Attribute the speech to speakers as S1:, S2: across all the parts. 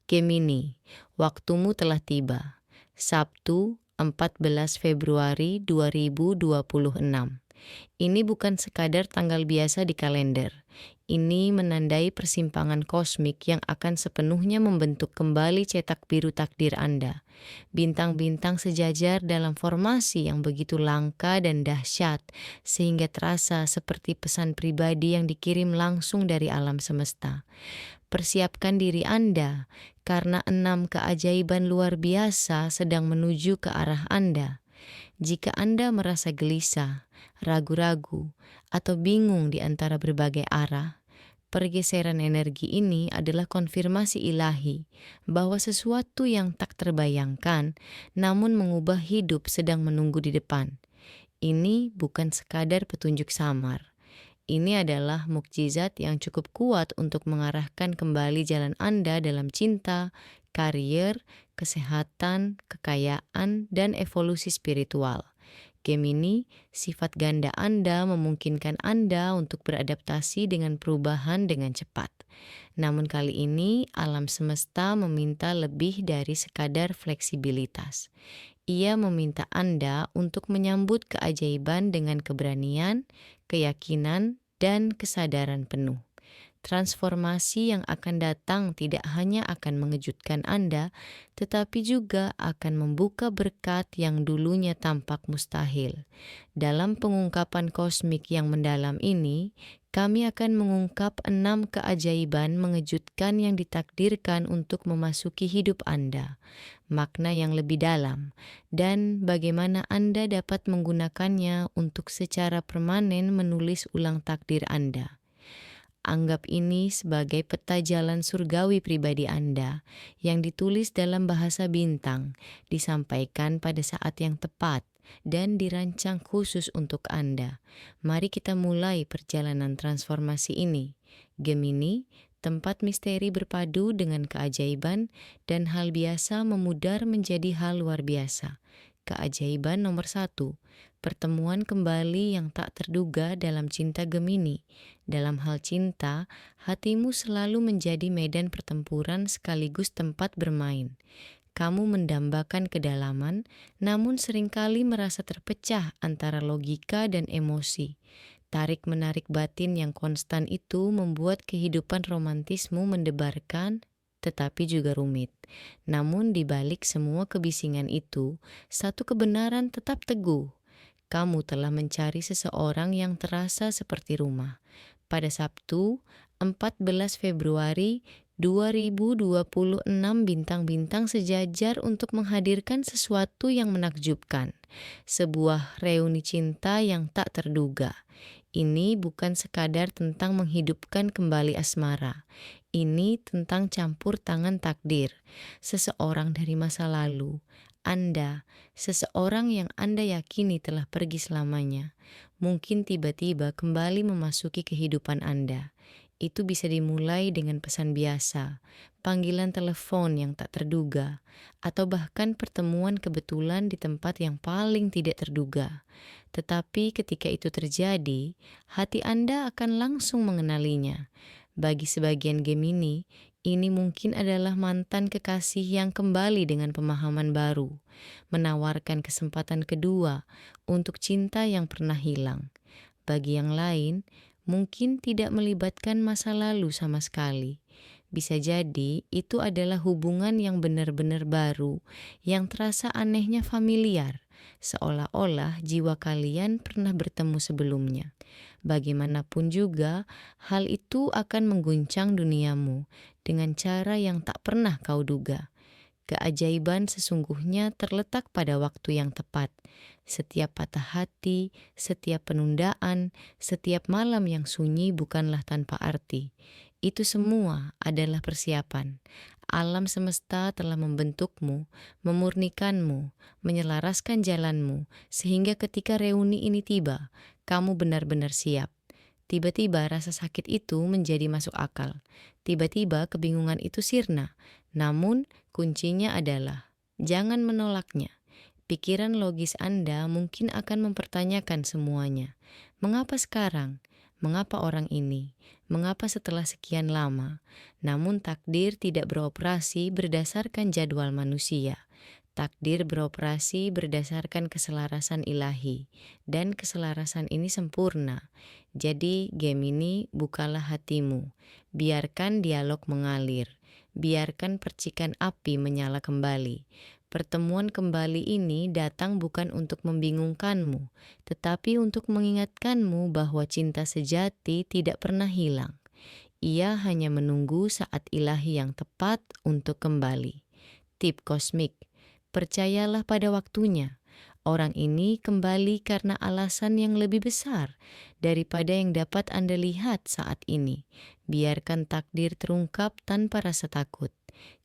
S1: Gemini, waktumu telah tiba. Sabtu, 14 Februari 2026. Ini bukan sekadar tanggal biasa di kalender. Ini menandai persimpangan kosmik yang akan sepenuhnya membentuk kembali cetak biru takdir Anda. Bintang-bintang sejajar dalam formasi yang begitu langka dan dahsyat, sehingga terasa seperti pesan pribadi yang dikirim langsung dari alam semesta. Persiapkan diri Anda, karena 6 keajaiban luar biasa sedang menuju ke arah Anda. Jika Anda merasa gelisah, ragu-ragu, atau bingung di antara berbagai arah, pergeseran energi ini adalah konfirmasi ilahi bahwa sesuatu yang tak terbayangkan namun mengubah hidup sedang menunggu di depan. Ini bukan sekadar petunjuk samar. Ini adalah mukjizat yang cukup kuat untuk mengarahkan kembali jalan Anda dalam cinta, karier, kesehatan, kekayaan, dan evolusi spiritual. Gemini, sifat ganda Anda memungkinkan Anda untuk beradaptasi dengan perubahan dengan cepat. Namun kali ini, alam semesta meminta lebih dari sekadar fleksibilitas. Ia meminta Anda untuk menyambut keajaiban dengan keberanian, keyakinan, dan kesadaran penuh. Transformasi yang akan datang tidak hanya akan mengejutkan Anda, tetapi juga akan membuka berkat yang dulunya tampak mustahil. Dalam pengungkapan kosmik yang mendalam ini, kami akan mengungkap 6 keajaiban mengejutkan yang ditakdirkan untuk memasuki hidup Anda, makna yang lebih dalam, dan bagaimana Anda dapat menggunakannya untuk secara permanen menulis ulang takdir Anda. Anggap ini sebagai peta jalan surgawi pribadi Anda yang ditulis dalam bahasa bintang, disampaikan pada saat yang tepat, dan dirancang khusus untuk Anda. Mari kita mulai perjalanan transformasi ini. Gemini, tempat misteri berpadu dengan keajaiban dan hal biasa memudar menjadi hal luar biasa. Keajaiban nomor 1, pertemuan kembali yang tak terduga dalam cinta Gemini. Dalam hal cinta, hatimu selalu menjadi medan pertempuran sekaligus tempat bermain. Kamu mendambakan kedalaman, namun seringkali merasa terpecah antara logika dan emosi. Tarik-menarik batin yang konstan itu membuat kehidupan romantismu mendebarkan, tetapi juga rumit. Namun di balik semua kebisingan itu, satu kebenaran tetap teguh. Kamu telah mencari seseorang yang terasa seperti rumah. Pada Sabtu, 14 Februari 2026, bintang-bintang sejajar untuk menghadirkan sesuatu yang menakjubkan. Sebuah reuni cinta yang tak terduga. Ini bukan sekadar tentang menghidupkan kembali asmara. Ini tentang campur tangan takdir. Seseorang dari masa lalu, Anda, seseorang yang Anda yakini telah pergi selamanya, mungkin tiba-tiba kembali memasuki kehidupan Anda. Itu bisa dimulai dengan pesan biasa, panggilan telepon yang tak terduga, atau bahkan pertemuan kebetulan di tempat yang paling tidak terduga. Tetapi ketika itu terjadi, hati Anda akan langsung mengenalinya. Bagi sebagian Gemini, ini mungkin adalah mantan kekasih yang kembali dengan pemahaman baru, menawarkan kesempatan kedua untuk cinta yang pernah hilang. Bagi yang lain, mungkin tidak melibatkan masa lalu sama sekali. Bisa jadi itu adalah hubungan yang benar-benar baru, yang terasa anehnya familiar, seolah-olah jiwa kalian pernah bertemu sebelumnya. Bagaimanapun juga, hal itu akan mengguncang duniamu dengan cara yang tak pernah kau duga. Keajaiban sesungguhnya terletak pada waktu yang tepat. Setiap patah hati, setiap penundaan, setiap malam yang sunyi bukanlah tanpa arti. Itu semua adalah persiapan. Alam semesta telah membentukmu, memurnikanmu, menyelaraskan jalanmu, sehingga ketika reuni ini tiba, kamu benar-benar siap. Tiba-tiba rasa sakit itu menjadi masuk akal. Tiba-tiba kebingungan itu sirna. Namun, kuncinya adalah jangan menolaknya. Pikiran logis Anda mungkin akan mempertanyakan semuanya. Mengapa sekarang? Mengapa orang ini? Mengapa setelah sekian lama? Namun takdir tidak beroperasi berdasarkan jadwal manusia. Takdir beroperasi berdasarkan keselarasan ilahi, dan keselarasan ini sempurna. Jadi, Gemini, bukalah hatimu. Biarkan dialog mengalir. Biarkan percikan api menyala kembali. Pertemuan kembali ini datang bukan untuk membingungkanmu, tetapi untuk mengingatkanmu bahwa cinta sejati tidak pernah hilang. Ia hanya menunggu saat ilahi yang tepat untuk kembali. Tip kosmik, percayalah pada waktunya. Orang ini kembali karena alasan yang lebih besar daripada yang dapat Anda lihat saat ini. Biarkan takdir terungkap tanpa rasa takut.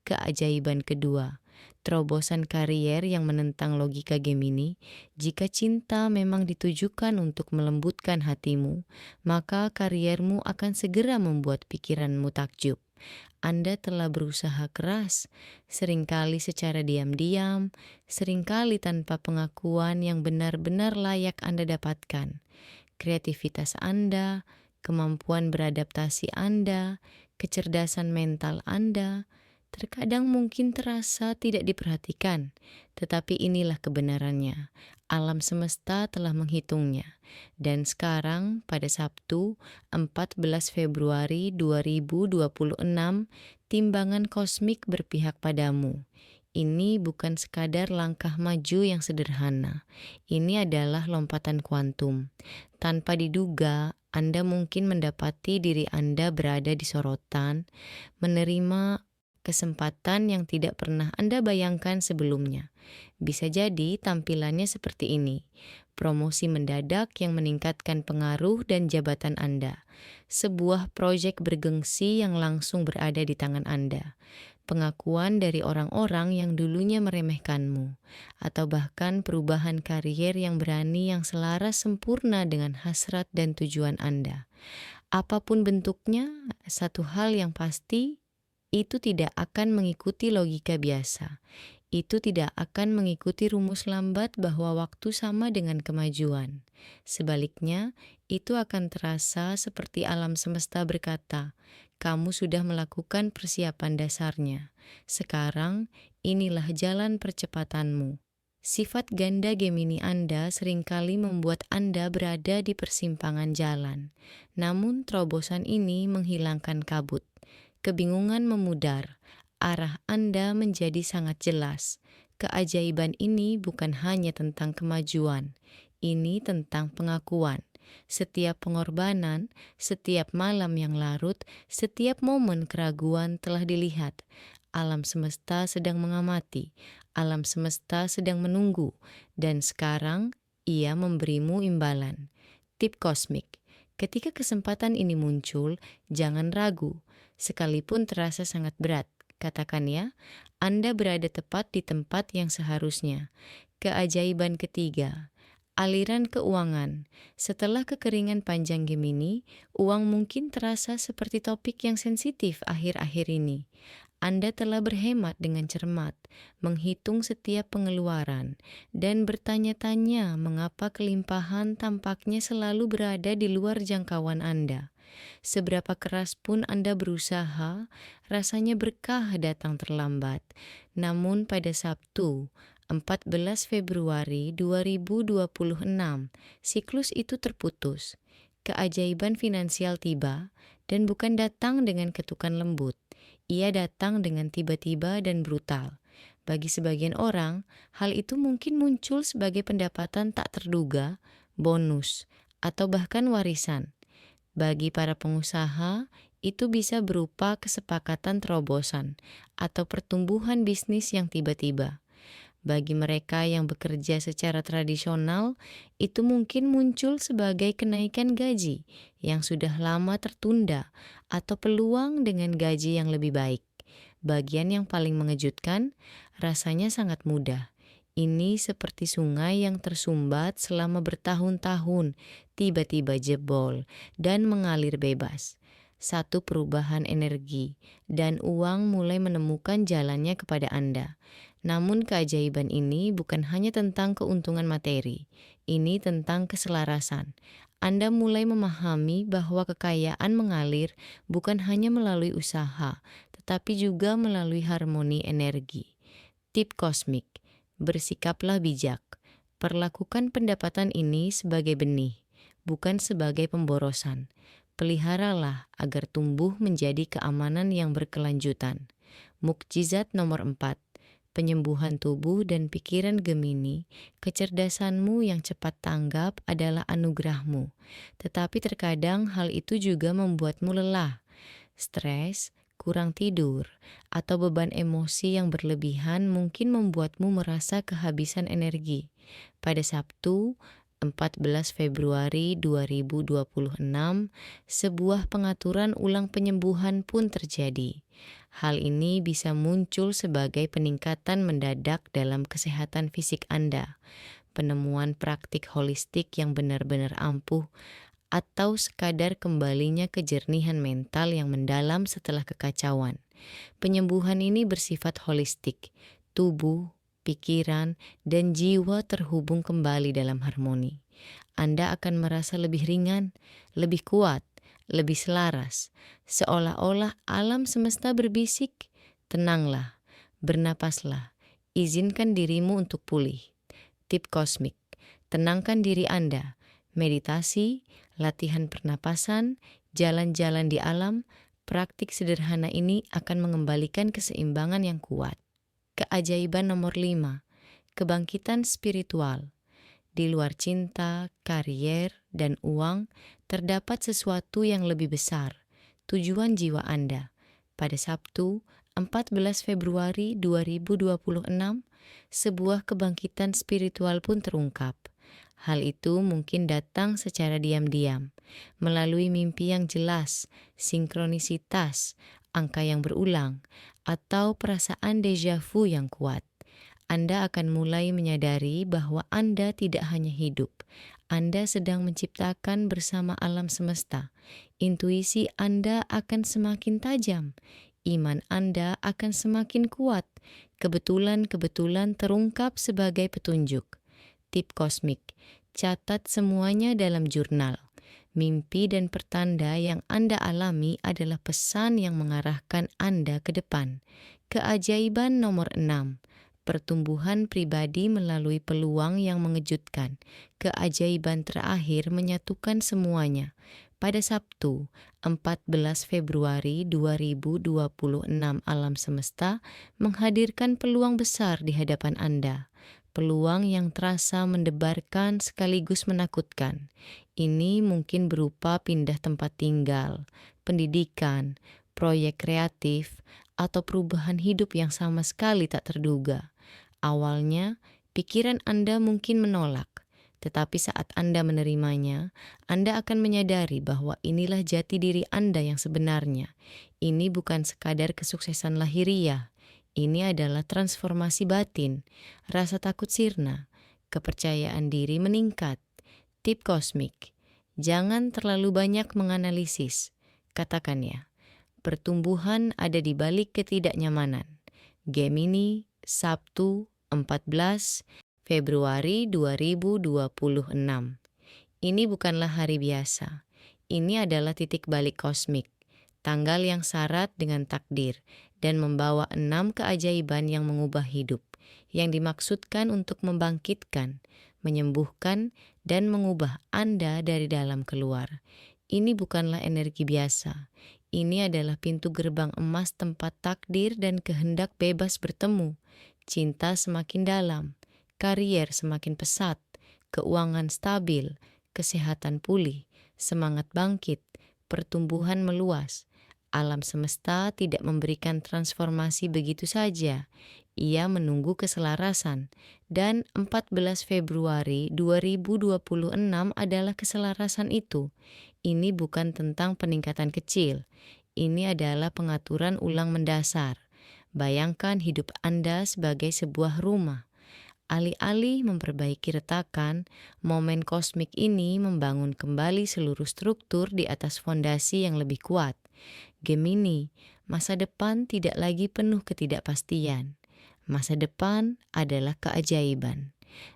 S1: Keajaiban kedua, terobosan karier yang menentang logika Gemini. Jika cinta memang ditujukan untuk melembutkan hatimu, maka kariermu akan segera membuat pikiranmu takjub. Anda telah berusaha keras, seringkali secara diam-diam, seringkali tanpa pengakuan yang benar-benar layak Anda dapatkan. Kreativitas Anda, kemampuan beradaptasi Anda, kecerdasan mental Anda, terkadang mungkin terasa tidak diperhatikan, tetapi inilah kebenarannya. Alam semesta telah menghitungnya. Dan sekarang pada Sabtu 14 Februari 2026, timbangan kosmik berpihak padamu. Ini bukan sekadar langkah maju yang sederhana. Ini adalah lompatan kuantum. Tanpa diduga, Anda mungkin mendapati diri Anda berada di sorotan, menerima kesempatan yang tidak pernah Anda bayangkan sebelumnya. Bisa jadi tampilannya seperti ini. Promosi mendadak yang meningkatkan pengaruh dan jabatan Anda. Sebuah proyek bergengsi yang langsung berada di tangan Anda. Pengakuan dari orang-orang yang dulunya meremehkanmu. Atau bahkan perubahan karier yang berani yang selaras sempurna dengan hasrat dan tujuan Anda. Apapun bentuknya, satu hal yang pasti, itu tidak akan mengikuti logika biasa. Itu tidak akan mengikuti rumus lambat bahwa waktu sama dengan kemajuan. Sebaliknya, itu akan terasa seperti alam semesta berkata, kamu sudah melakukan persiapan dasarnya. Sekarang, inilah jalan percepatanmu. Sifat ganda Gemini Anda seringkali membuat Anda berada di persimpangan jalan. Namun terobosan ini menghilangkan kabut. Kebingungan memudar, arah Anda menjadi sangat jelas. Keajaiban ini bukan hanya tentang kemajuan, ini tentang pengakuan. Setiap pengorbanan, setiap malam yang larut, setiap momen keraguan telah dilihat. Alam semesta sedang mengamati, alam semesta sedang menunggu, dan sekarang ia memberimu imbalan. Tip kosmik, ketika kesempatan ini muncul, jangan ragu. Sekalipun terasa sangat berat, katakan ya, Anda berada tepat di tempat yang seharusnya. Keajaiban ketiga, aliran keuangan. Setelah kekeringan panjang Gemini, uang mungkin terasa seperti topik yang sensitif akhir-akhir ini. Anda telah berhemat dengan cermat, menghitung setiap pengeluaran, dan bertanya-tanya mengapa kelimpahan tampaknya selalu berada di luar jangkauan Anda. Seberapa keras pun Anda berusaha, rasanya berkah datang terlambat. Namun pada Sabtu, 14 Februari 2026, siklus itu terputus. Keajaiban finansial tiba, dan bukan datang dengan ketukan lembut. Ia datang dengan tiba-tiba dan brutal. Bagi sebagian orang, hal itu mungkin muncul sebagai pendapatan tak terduga, bonus, atau bahkan warisan. Bagi para pengusaha, itu bisa berupa kesepakatan terobosan atau pertumbuhan bisnis yang tiba-tiba. Bagi mereka yang bekerja secara tradisional, itu mungkin muncul sebagai kenaikan gaji yang sudah lama tertunda atau peluang dengan gaji yang lebih baik. Bagian yang paling mengejutkan, rasanya sangat mudah. Ini seperti sungai yang tersumbat selama bertahun-tahun, tiba-tiba jebol dan mengalir bebas. Satu perubahan energi, dan uang mulai menemukan jalannya kepada Anda. Namun keajaiban ini bukan hanya tentang keuntungan materi. Ini tentang keselarasan. Anda mulai memahami bahwa kekayaan mengalir bukan hanya melalui usaha, tetapi juga melalui harmoni energi. Tip kosmik, bersikaplah bijak. Perlakukan pendapatan ini sebagai benih, bukan sebagai pemborosan. Peliharalah agar tumbuh menjadi keamanan yang berkelanjutan. Mukjizat nomor 4. Penyembuhan tubuh dan pikiran Gemini, kecerdasanmu yang cepat tanggap adalah anugerahmu. Tetapi terkadang hal itu juga membuatmu lelah, stres, kurang tidur, atau beban emosi yang berlebihan mungkin membuatmu merasa kehabisan energi. Pada Sabtu, 14 Februari 2026, sebuah pengaturan ulang penyembuhan pun terjadi. Hal ini bisa muncul sebagai peningkatan mendadak dalam kesehatan fisik Anda, penemuan praktik holistik yang benar-benar ampuh, atau sekadar kembalinya kejernihan mental yang mendalam setelah kekacauan. Penyembuhan ini bersifat holistik, tubuh, pikiran, dan jiwa terhubung kembali dalam harmoni. Anda akan merasa lebih ringan, lebih kuat, lebih selaras, seolah-olah alam semesta berbisik, tenanglah, bernapaslah, izinkan dirimu untuk pulih. Tip kosmik, tenangkan diri Anda, meditasi, latihan pernapasan, jalan-jalan di alam, praktik sederhana ini akan mengembalikan keseimbangan yang kuat. Keajaiban nomor 5, kebangkitan spiritual. Di luar cinta, karier, dan uang, terdapat sesuatu yang lebih besar, tujuan jiwa Anda. Pada Sabtu, 14 Februari 2026, sebuah kebangkitan spiritual pun terungkap. Hal itu mungkin datang secara diam-diam, melalui mimpi yang jelas, sinkronisitas, angka yang berulang, atau perasaan deja vu yang kuat. Anda akan mulai menyadari bahwa Anda tidak hanya hidup, Anda sedang menciptakan bersama alam semesta. Intuisi Anda akan semakin tajam, iman Anda akan semakin kuat, kebetulan-kebetulan terungkap sebagai petunjuk. Tip kosmik, catat semuanya dalam jurnal. Mimpi dan pertanda yang Anda alami adalah pesan yang mengarahkan Anda ke depan. Keajaiban nomor 6, pertumbuhan pribadi melalui peluang yang mengejutkan. Keajaiban terakhir menyatukan semuanya. Pada Sabtu, 14 Februari 2026, alam semesta menghadirkan peluang besar di hadapan Anda. Peluang yang terasa mendebarkan sekaligus menakutkan. Ini mungkin berupa pindah tempat tinggal, pendidikan, proyek kreatif, atau perubahan hidup yang sama sekali tak terduga. Awalnya, pikiran Anda mungkin menolak, tetapi saat Anda menerimanya, Anda akan menyadari bahwa inilah jati diri Anda yang sebenarnya. Ini bukan sekadar kesuksesan lahiriah. Ini adalah transformasi batin, rasa takut sirna, kepercayaan diri meningkat. Tip kosmik, jangan terlalu banyak menganalisis. Katakan ya, pertumbuhan ada di balik ketidaknyamanan. Gemini, Sabtu, 14 Februari 2026. Ini bukanlah hari biasa. Ini adalah titik balik kosmik, tanggal yang syarat dengan takdir, dan membawa 6 keajaiban yang mengubah hidup, yang dimaksudkan untuk membangkitkan, menyembuhkan, dan mengubah Anda dari dalam keluar. Ini bukanlah energi biasa. Ini adalah pintu gerbang emas tempat takdir dan kehendak bebas bertemu. Cinta semakin dalam, karier semakin pesat, keuangan stabil, kesehatan pulih, semangat bangkit, pertumbuhan meluas. Alam semesta tidak memberikan transformasi begitu saja. Ia menunggu keselarasan. Dan 14 Februari 2026 adalah keselarasan itu. Ini bukan tentang peningkatan kecil. Ini adalah pengaturan ulang mendasar. Bayangkan hidup Anda sebagai sebuah rumah. Alih-alih memperbaiki retakan, momen kosmik ini membangun kembali seluruh struktur di atas fondasi yang lebih kuat. Gemini, masa depan tidak lagi penuh ketidakpastian. Masa depan adalah keajaiban.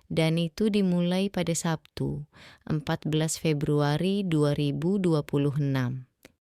S1: dan itu dimulai pada Sabtu, 14 Februari 2026.